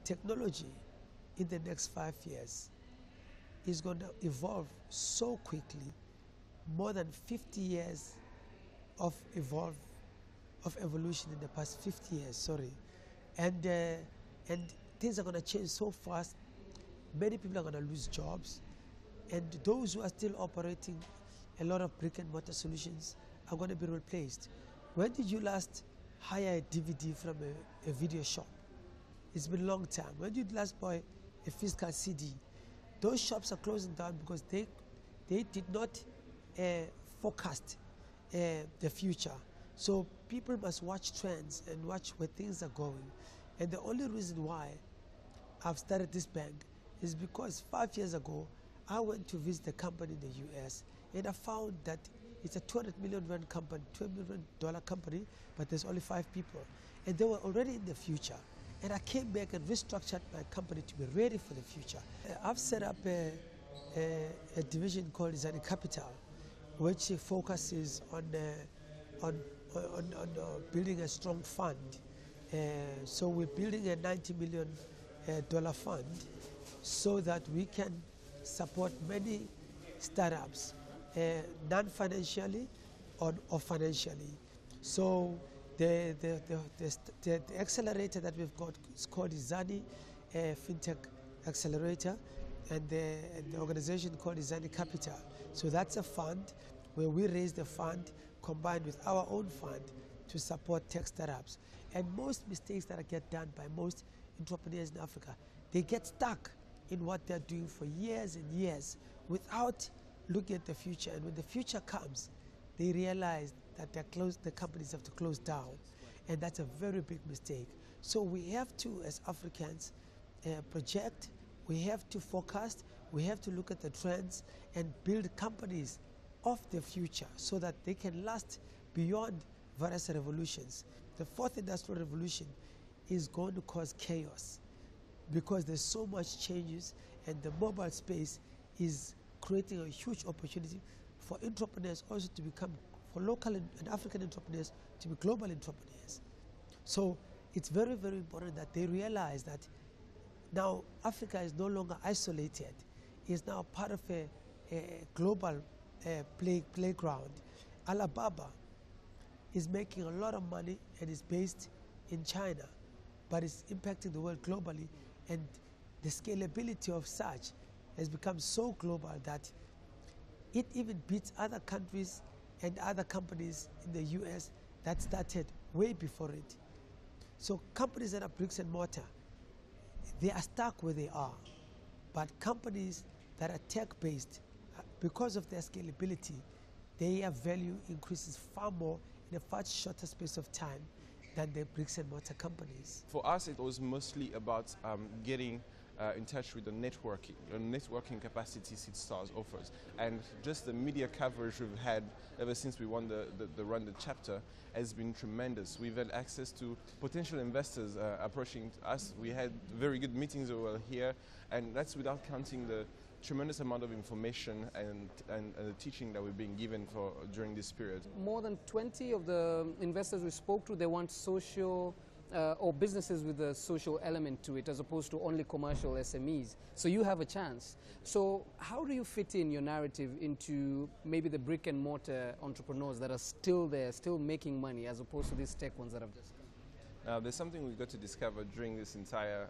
Technology in the next 5 years is going to evolve so quickly, more than 50 years of evolution in the past 50 years, sorry. And things are going to change so fast. Many people are going to lose jobs. And those who are still operating a lot of brick and mortar solutions are going to be replaced. When did you last hire a DVD from a video shop? It's been a long time. When did you last buy a physical CD? Those shops are closing down because they did not forecast the future. So people must watch trends and watch where things are going. And the only reason why I've started this bank is because 5 years ago, I went to visit a company in the US and I found that it's a 200 million rand company, $2 million company, but there's only 5 people. And they were already in the future. And I came back and restructured my company to be ready for the future. I've set up a division called Zani Capital, which focuses on building a strong fund. So we're building a $90 million fund so that we can support many startups, non-financially or financially. So the accelerator that we've got is called Zani FinTech Accelerator, and the organization called Zani Capital. So that's a fund where we raise the fund combined with our own fund to support tech startups. And most mistakes that get done by most entrepreneurs in Africa, they get stuck in what they're doing for years and years without looking at the future. And when the future comes, they realize that the companies have to close down. And that's a very big mistake. So we have to, as Africans, project, we have to forecast, we have to look at the trends and build companies of the future so that they can last beyond various revolutions. The fourth industrial revolution is going to cause chaos because there's so much changes, and the mobile space is creating a huge opportunity for entrepreneurs also to become, for local and African entrepreneurs to be global entrepreneurs. So it's very, very important that they realize that now Africa is no longer isolated. It's now part of a global playground. Alibaba is making a lot of money and is based in China, but it's impacting the world globally, and the scalability of such has become so global that it even beats other countries and other companies in the US that started way before it. So companies that are bricks and mortar, they are stuck where they are. But companies that are tech-based, because of their scalability, their value increases far more in a far shorter space of time than the bricks and mortar companies. For us, it was mostly about getting in touch with the networking capacity Seedstars offers. And just the media coverage we've had ever since we won the Rwandan chapter has been tremendous. We've had access to potential investors approaching us. We had very good meetings over here, and that's without counting the tremendous amount of information and the teaching that we're being given during this period. More than 20 of the investors we spoke to, they want social or businesses with a social element to it as opposed to only commercial SMEs. So you have a chance. So how do you fit in your narrative into maybe the brick and mortar entrepreneurs that are still there, still making money, as opposed to these tech ones that have just come? There's something we've got to discover during this entire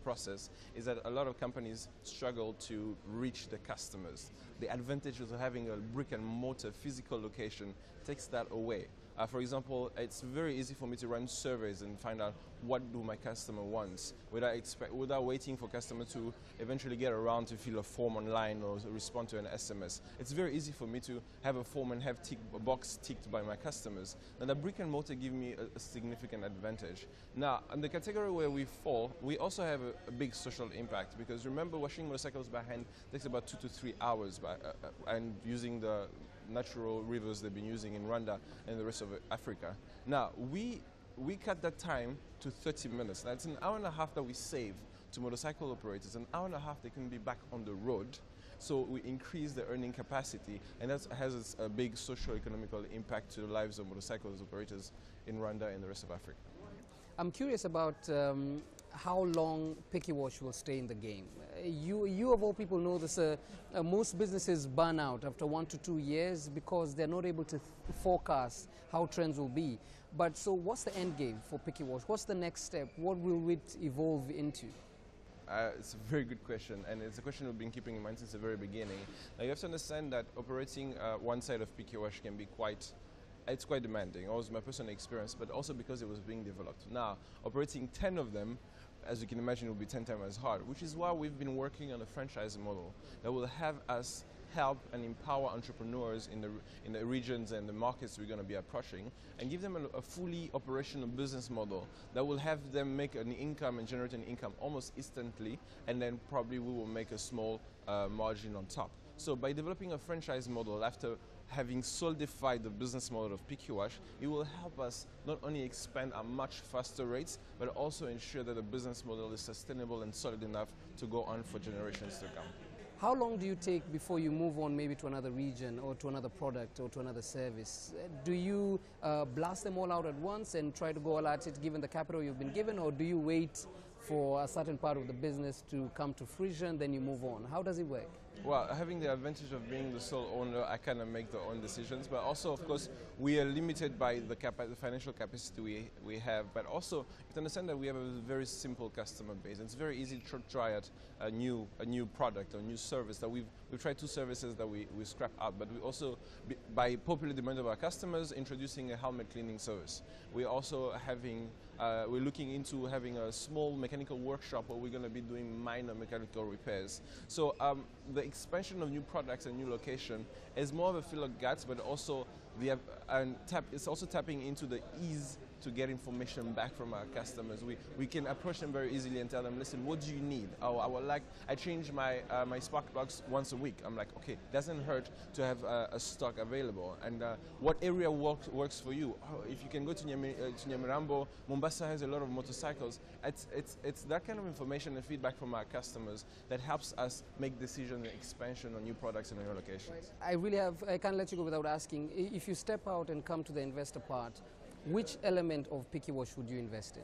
process is that a lot of companies struggle to reach the customers. The advantages of having a brick and mortar physical location takes that away. For example, it's very easy for me to run surveys and find out what do my customer wants without waiting for customer to eventually get around to fill a form online or respond to an SMS. It's very easy for me to have a form and have a box ticked by my customers. And the brick and mortar give me a significant advantage. Now, in the category where we fall, we also have a big social impact, because remember, washing motorcycles by hand takes about 2 to 3 hours and using the natural rivers they've been using in Rwanda and the rest of Africa. Now, we cut that time to 30 minutes. That's an hour and a half that we save to motorcycle operators, an hour and a half they can be back on the road. So we increase the earning capacity, and that has a big socio-economical impact to the lives of motorcycle operators in Rwanda and the rest of Africa. I'm curious about how long Pikiwash will stay in the game. You of all people know this, most businesses burn out after 1 to 2 years because they're not able to forecast how trends will be. But so what's the end game for Pikiwash? What's the next step? What will it evolve into? It's a very good question, and it's a question we've been keeping in mind since the very beginning. Now you have to understand that operating one side of Pikiwash can be quite demanding. Always my personal experience, but also because it was being developed. Now, operating 10 of them, as you can imagine, will be 10 times as hard, which is why we've been working on a franchise model that will have us help and empower entrepreneurs in the regions and the markets we're going to be approaching, and give them a fully operational business model that will have them make an income and generate an income almost instantly, and then probably we will make a small margin on top. So by developing a franchise model after having solidified the business model of Pikiwash, it will help us not only expand at much faster rates, but also ensure that the business model is sustainable and solid enough to go on for generations to come. How long do you take before you move on maybe to another region or to another product or to another service? Do you blast them all out at once and try to go all at it given the capital you've been given, or do you wait for a certain part of the business to come to fruition, then you move on? How does it work? Well, having the advantage of being the sole owner, I kind of make the own decisions, but also, of course, we are limited by the financial capacity we have, but also you have to understand that we have a very simple customer base. It's very easy to try out a new product or a new service. That we've tried 2 services that we scrap out, but we also, by popular demand of our customers, introducing a helmet cleaning service. We're also having, we're looking into having a small mechanical workshop where we're going to be doing minor mechanical repairs. So the expansion of new products and new location is more of a fill of guts, but also it's also tapping into the ease to get information back from our customers. We can approach them very easily and tell them, listen, what do you need? Oh, I change my spark plugs once a week. I'm like, okay, doesn't hurt to have a stock available. And what area works for you? Oh, if you can go to Nyamirambo, Mombasa has a lot of motorcycles. It's that kind of information and feedback from our customers that helps us make decisions and expansion on new products and new locations. I can't let you go without asking, if you step out and come to the investor part, which element of Pikiwash would you invest in?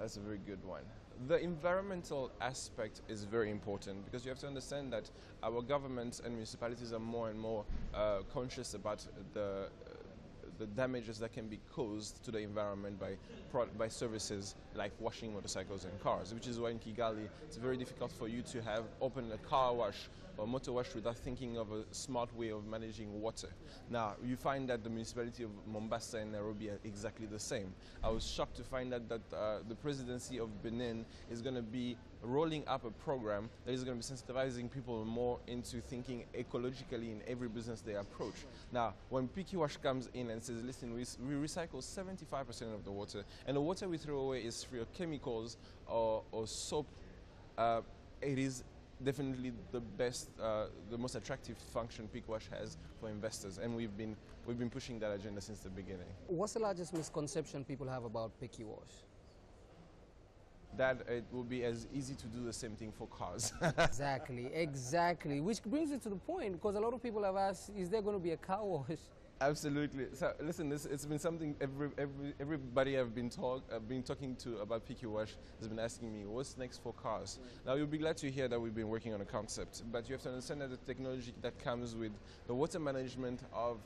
That's a very good one. The environmental aspect is very important because you have to understand that our governments and municipalities are more and more conscious about the damages that can be caused to the environment by services like washing motorcycles and cars, which is why in Kigali it's very difficult for you to open a car wash or motor wash without thinking of a smart way of managing water. Now, you find that the municipality of Mombasa and Nairobi are exactly the same. I was shocked to find out that the presidency of Benin is going to be rolling up a program that is going to be sensitizing people more into thinking ecologically in every business they approach. Now, when Pikiwash comes in and says, listen, we recycle 75% of the water, and the water we throw away is free of chemicals or soap, it is definitely the best, the most attractive function Pikiwash has for investors, and we've been pushing that agenda since the beginning. What's the largest misconception people have about Pikiwash? That it will be as easy to do the same thing for cars. Exactly. Which brings it to the point, because a lot of people have asked, is there going to be a car wash? Absolutely. So listen, it's been something everybody I've been talking to about Pikiwash has been asking me, what's next for cars? Now you'll be glad to hear that we've been working on a concept, but you have to understand that the technology that comes with the water management of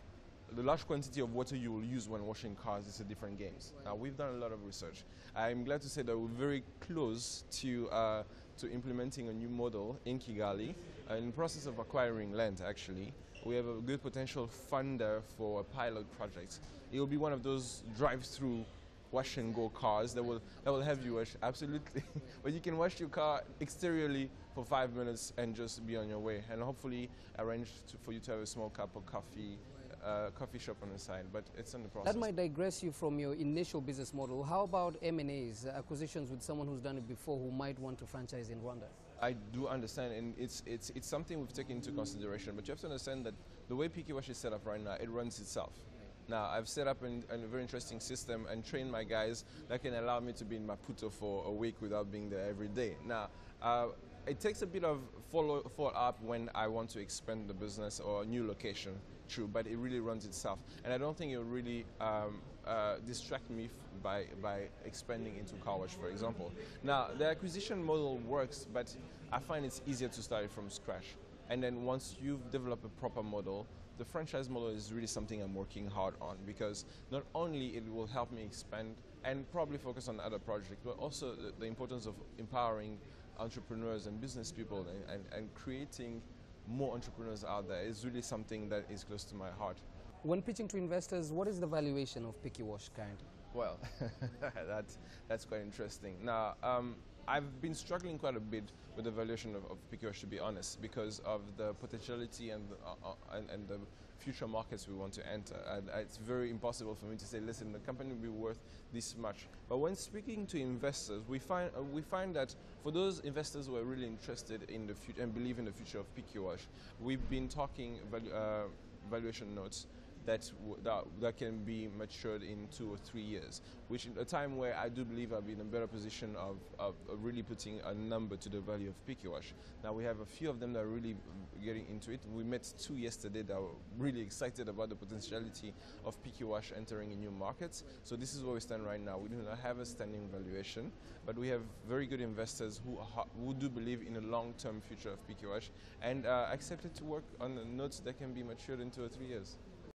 the large quantity of water you will use when washing cars is a different game. Now we've done a lot of research. I'm glad to say that we're very close to implementing a new model in Kigali, in the process of acquiring land actually. We have a good potential funder for a pilot project. It will be one of those drive-through wash and go cars that will have you wash, absolutely. But you can wash your car exteriorly for 5 minutes and just be on your way, and hopefully arrange for you to have a small cup of coffee, coffee shop on the side, but it's in the process. That might digress you from your initial business model. How about M&As, acquisitions with someone who's done it before who might want to franchise in Rwanda? I do understand, and it's something we've taken into consideration, but you have to understand that the way Pikiwash is set up right now, it runs itself. Now, I've set up a very interesting system and trained my guys that can allow me to be in Maputo for a week without being there every day. Now, it takes a bit of follow-up when I want to expand the business or a new location, true, but it really runs itself. And I don't think it will really distract me by expanding into car wash, for example. Now, the acquisition model works, but I find it's easier to start it from scratch. And then once you've developed a proper model, the franchise model is really something I'm working hard on, because not only it will help me expand and probably focus on other projects, but also the importance of empowering entrepreneurs and business people and creating more entrepreneurs out there is really something that is close to my heart. When pitching to investors, what is the valuation of Pikiwash currently? Well, that's quite interesting. Now, I've been struggling quite a bit with the valuation of Pikiwash, to be honest, because of the potentiality and the future markets we want to enter. It's very impossible for me to say, listen, the company will be worth this much. But when speaking to investors, we find that for those investors who are really interested in the future and believe in the future of Pikiwash, we've been talking valuation notes that can be matured in 2 or 3 years, which in a time where I do believe I'll be in a better position of really putting a number to the value of Pikiwash. Now, we have a few of them that are really getting into it. We met 2 yesterday that were really excited about the potentiality of Pikiwash entering in new markets. So this is where we stand right now. We do not have a standing valuation, but we have very good investors who do believe in a long-term future of Pikiwash and accepted to work on the notes that can be matured in 2 or 3 years.